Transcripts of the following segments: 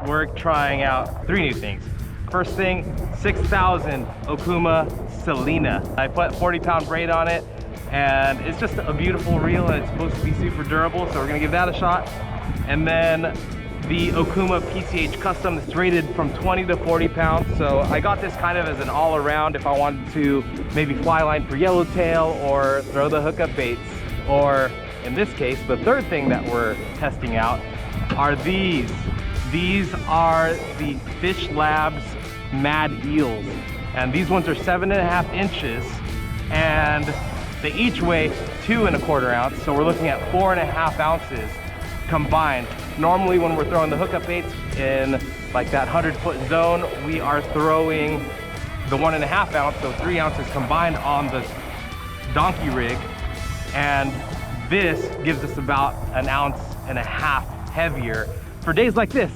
we're trying out 3 new things. First thing, 6,000 Okuma Selena. I put 40-pound braid on it, and it's just a beautiful reel, and it's supposed to be super durable, so we're gonna give that a shot. And then the Okuma PCH Custom that's rated from 20 to 40 pounds. So I got this kind of as an all-around if I wanted to maybe fly line for yellowtail or throw the hookup baits. Or in this case, the third thing that we're testing out are these. These are the Fish Labs Mad Eels. And these ones are 7.5 inches, and they each weigh 2¼ ounce. So we're looking at 4.5 ounces combined. Normally when we're throwing the hookup baits in like that 100-foot zone, we are throwing the 1.5 ounce, so 3 ounces combined on the donkey rig. And this gives us about 1.5 ounces heavier for days like this,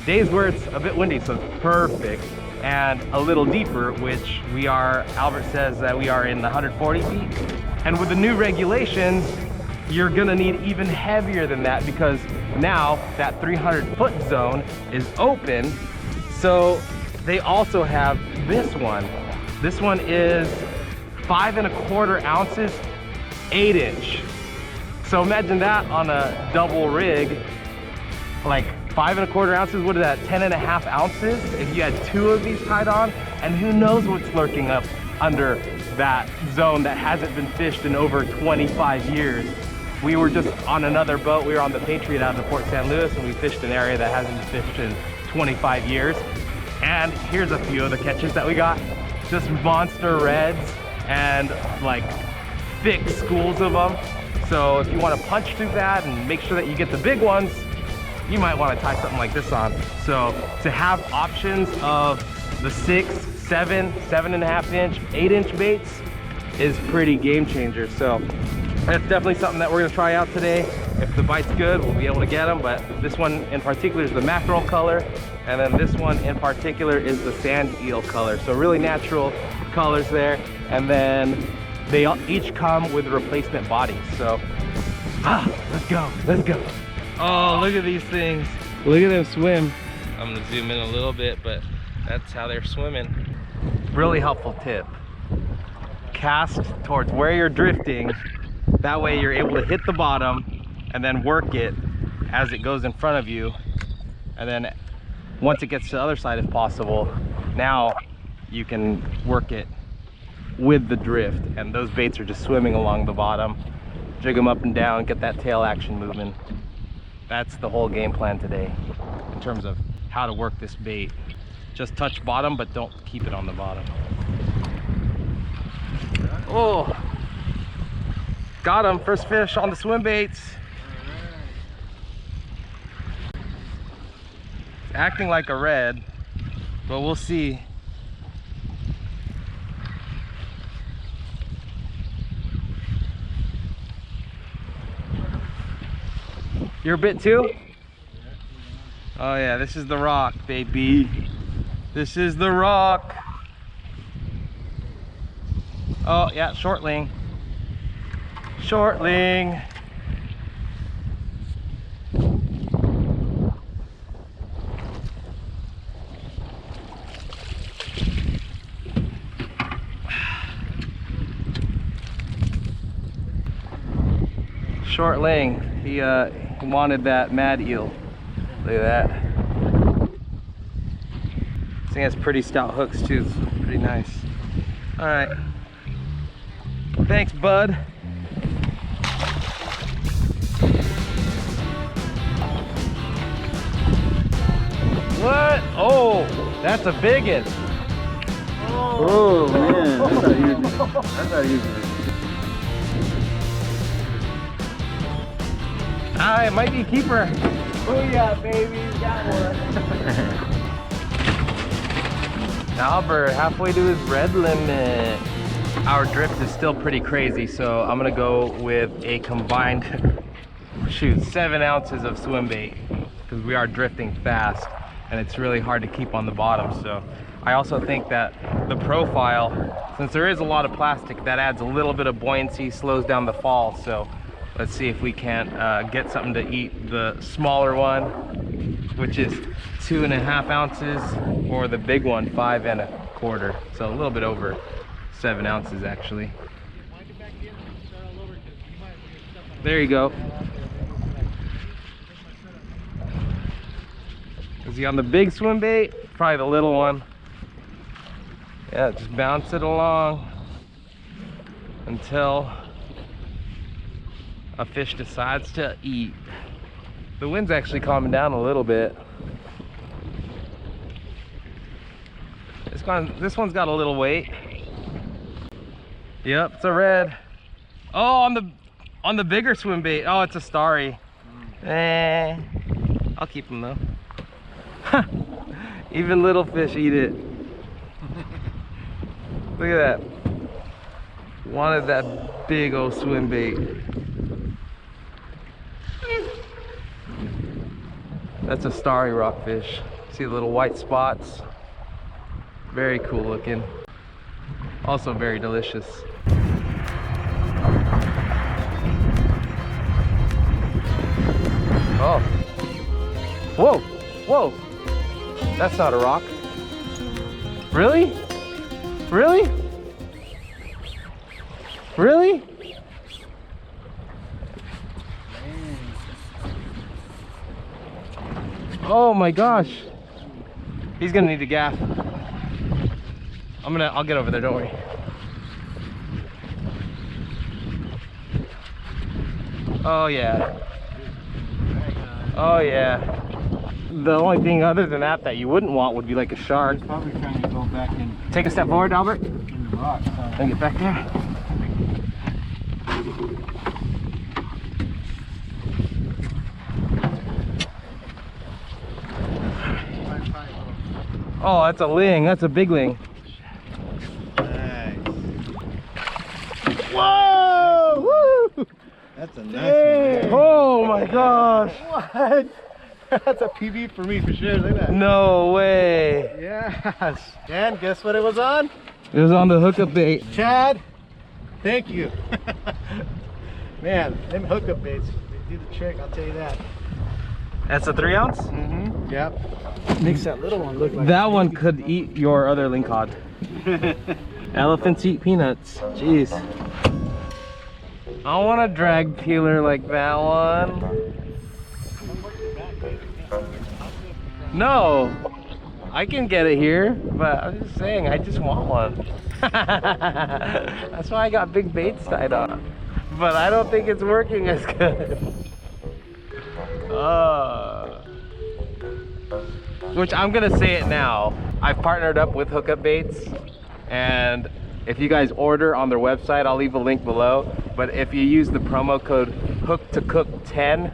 days where it's a bit windy, so it's perfect. And a little deeper, which we are, Albert says that we are in the 140 feet. And with the new regulations, you're gonna need even heavier than that, because now that 300-foot zone is open. So they also have this one. This one is 5¼ ounces, 8-inch. So imagine that on a double rig, like 5¼ ounces, what is that, 10.5 ounces? If you had 2 of these tied on, and who knows what's lurking up under that zone that hasn't been fished in over 25 years. We were just on another boat. We were on the Patriot out of Port San Luis, and we fished an area that hasn't been fished in 25 years. And here's a few of the catches that we got. Just monster reds and like thick schools of them. So if you want to punch through that and make sure that you get the big ones, you might want to tie something like this on. So to have options of the 6, 7, 7.5 inch, 8-inch baits is pretty game changer. So that's definitely something that we're going to try out today. If the bite's good, we'll be able to get them. But this one in particular is the mackerel color, and then this one in particular is the sand eel color. So really natural colors there. And then they each come with replacement bodies. So let's go, let's go. Oh, look at these things. Look at them swim. I'm gonna zoom in a little bit, but that's how they're swimming. Really helpful tip. Cast towards where you're drifting. That way you're able to hit the bottom and then work it as it goes in front of you. And then once it gets to the other side if possible, now you can work it with the drift. And those baits are just swimming along the bottom. Jig them up and down, get that tail action moving. That's the whole game plan today in terms of how to work this bait. Just touch bottom, but don't keep it on the bottom. Oh, got him, first fish on the swim baits. It's acting like a red, but we'll see. You're a bit too? Oh yeah, this is the rock, baby. This is the rock. Oh yeah, shortling. Shortling. Shortling. He wanted that Mad Eel. Look at that. This thing has pretty stout hooks too. It's pretty nice. All right. Thanks, bud. What? Oh, that's a biggin. Oh man, that's not easy. That's not easy. Ah, it might be a keeper. Oh yeah, baby, got one. Albert, halfway to his red limit. Our drift is still pretty crazy, so I'm gonna go with a combined, 7 ounces of swim bait, because we are drifting fast and it's really hard to keep on the bottom. So I also think that the profile, since there is a lot of plastic, that adds a little bit of buoyancy, slows down the fall. So let's see if we can't get something to eat the smaller one which is 2.5 ounces, or the big one, 5 1/4. So a little bit over 7 ounces actually. There you go. Is he on the big swim bait? Probably the little one. Yeah, just bounce it along until a fish decides to eat. The wind's actually calming down a little bit. This one's got a little weight. Yep, it's a red. Oh, on the bigger swim bait. Oh, it's a starry. I'll keep him though. Even little fish eat it. Look at that. Wanted that big old swim bait. That's a starry rockfish. See the little white spots? Very cool looking. Also very delicious. Oh. Whoa, whoa. That's not a rock. Really? Really? Really? Oh my gosh. He's gonna need a gaff. I'll get over there, don't worry. Oh yeah. Oh yeah. The only thing other than that you wouldn't want would be like a shark. He's probably trying to go back in. Take a step forward, Albert. In the rock. And get back there. Oh, that's a ling. That's a big ling. Nice. Whoa! Woo! That's a nice one. Oh my gosh. What? That's a PB for me for sure. Look at that. No way. Yes. And guess what it was on? It was on the hookup bait. Chad, thank you. Man, them hookup baits, they do the trick, I'll tell you that. That's a 3 ounce? Mm-hmm. Yep. Makes that little one look like that one could eat your other lingcod. Elephants eat peanuts. Jeez. I want a drag peeler like that one. No, I can get it here, but I'm just saying, I just want one. That's why I got big baits tied on. But I don't think it's working as good. Which I'm gonna say it now. I've partnered up with Hookup Baits, and if you guys order on their website, I'll leave a link below. But if you use the promo code HOOK2COOK10,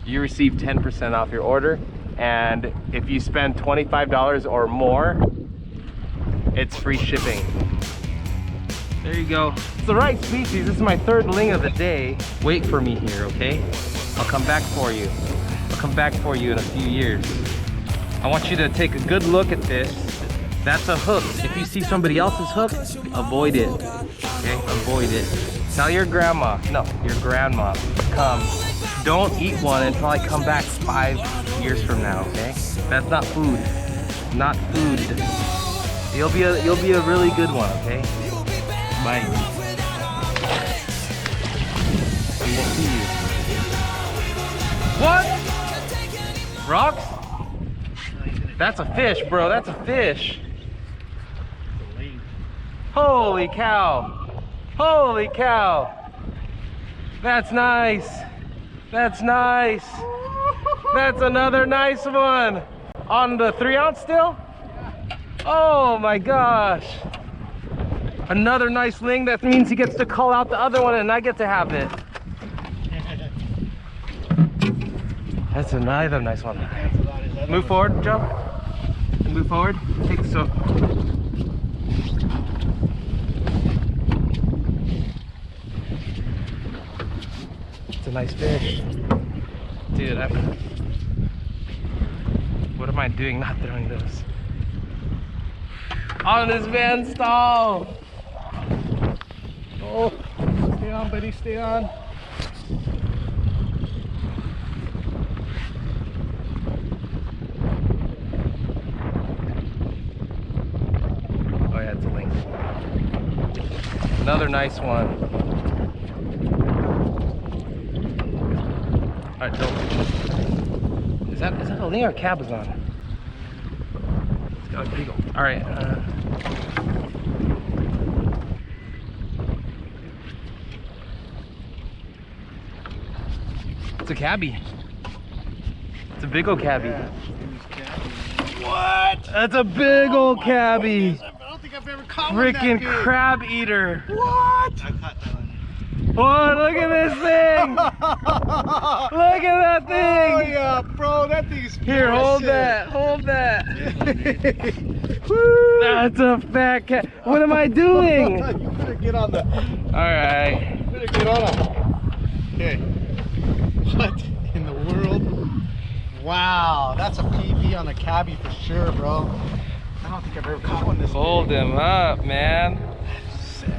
you receive 10% off your order. And if you spend $25 or more, it's free shipping. There you go. It's the right species. This is my 3rd ling of the day. Wait for me here, okay? I'll come back for you. I'll come back for you in a few years. I want you to take a good look at this. That's a hook. If you see somebody else's hook, avoid it. Okay, avoid it. Tell your grandma, no, your grandma, come. Don't eat one until I come back 5 years from now, okay? That's not food. Not food. You'll be a really good one, okay? Bye. We will see you. What? Rocks? That's a fish, bro. That's a fish. Holy cow. Holy cow. That's nice. That's nice. That's another nice one. On the 3 ounce still? Oh my gosh. Another nice ling. That means he gets to call out the other one and I get to have it. That's another nice one. Move forward, Joe. And move forward. Take so. It's a nice fish. Dude, what am I doing not throwing those? On this van stall! Oh, stay on, buddy, stay on. another nice one. All right, don't. Is that a ling or a cabezon? It's got a big one. All right. It's a cabbie. It's a big old cabbie. Yeah. What? That's a big old cabbie. I don't think I've ever caught one that Freaking big. crab eater. What? I caught that one. Oh, look at this thing. Look at that thing. Oh yeah, bro, that thing's Here, hold that. Hold that. Woo. That's a fat cat. What am I doing? You better get on the. All right. You better get on it. Okay. What in the world? Wow, that's a PB on a cabbie for sure, bro. I don't think I've ever caught one this Hold big. him up, man. Sick.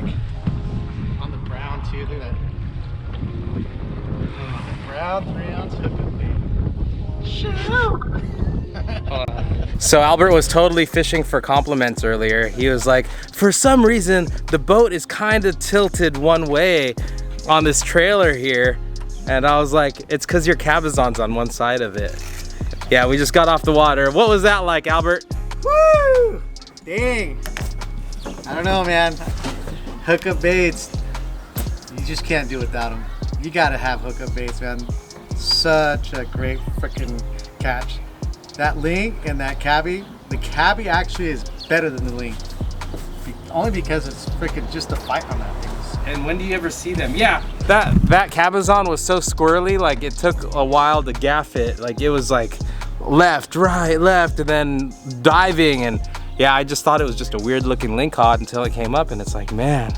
On the brown too, look at that. Brown 3-ounce hook. So Albert was totally fishing for compliments earlier. He was like, for some reason, the boat is kind of tilted one way on this trailer here. And I was like, it's because your cabezon's on one side of it. Yeah, we just got off the water. What was that like, Albert? Woo! Dang. I don't know, man. Hookup baits. You just can't do without them. You gotta have hookup baits, man. Such a great freaking catch. That ling and that cabbie, the cabbie actually is better than the ling. Only because it's freaking just a fight on that thing. And when do you ever see them? Yeah, that cabezon was so squirrely, like it took a while to gaff it. Like it was like left, right, left, and then diving. And yeah, I just thought it was just a weird looking lingcod until it came up, and it's like, man,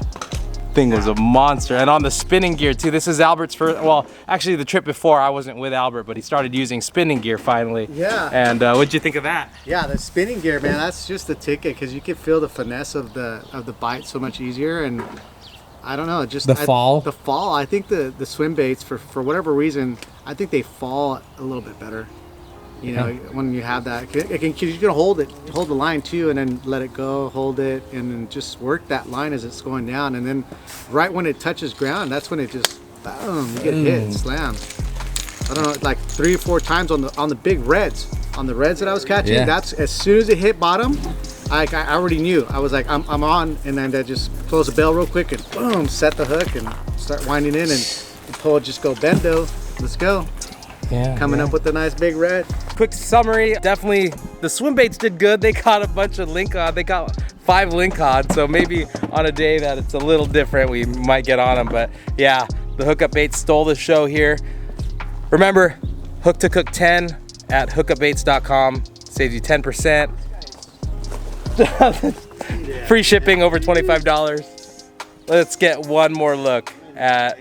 thing was a monster. And on the spinning gear too. This is Albert's first, well, actually the trip before I wasn't with Albert, but he started using spinning gear finally. Yeah. And what'd you think of that? Yeah, the spinning gear, man, that's just the ticket, because you can feel the finesse of the bite so much easier. And I don't know, just The fall? The fall. I think the swim baits, for whatever reason, I think they fall a little bit better. You know, when you have that, you can hold the line too, and then let it go, hold it, and then just work that line as it's going down. And then right when it touches ground, that's when it just, boom, you get hit, slam. I don't know, like 3 or 4 times on the big reds, on the reds that I was catching. Yeah. That's as soon as it hit bottom. I already knew. I was like, I'm on, and then I just close the bell real quick and boom, set the hook and start winding in, and the pole just go bendo. Let's go. Yeah. Coming up with a nice big red. Quick summary, definitely the swim baits did good. They caught a bunch of lingcod. They caught 5 lingcod, so maybe on a day that it's a little different, we might get on them. But yeah, the hookup baits stole the show here. Remember, Hook to Cook 10 at hookupbaits.com saves you 10%. Free shipping over $25. Let's get one more look at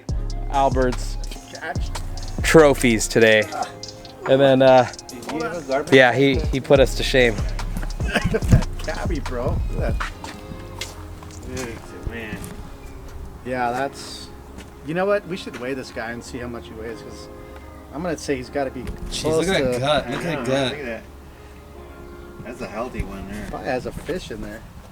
Albert's trophies today. And then yeah, he put us to shame. That cabbie, bro. Look at that. Man. Yeah, that's, you know what, we should weigh this guy and see how much he weighs, because I'm gonna say he's got to be Jeez, close look at to, that gut. Look at that gut. Look at that. That's a healthy one there. probably has a fish in there.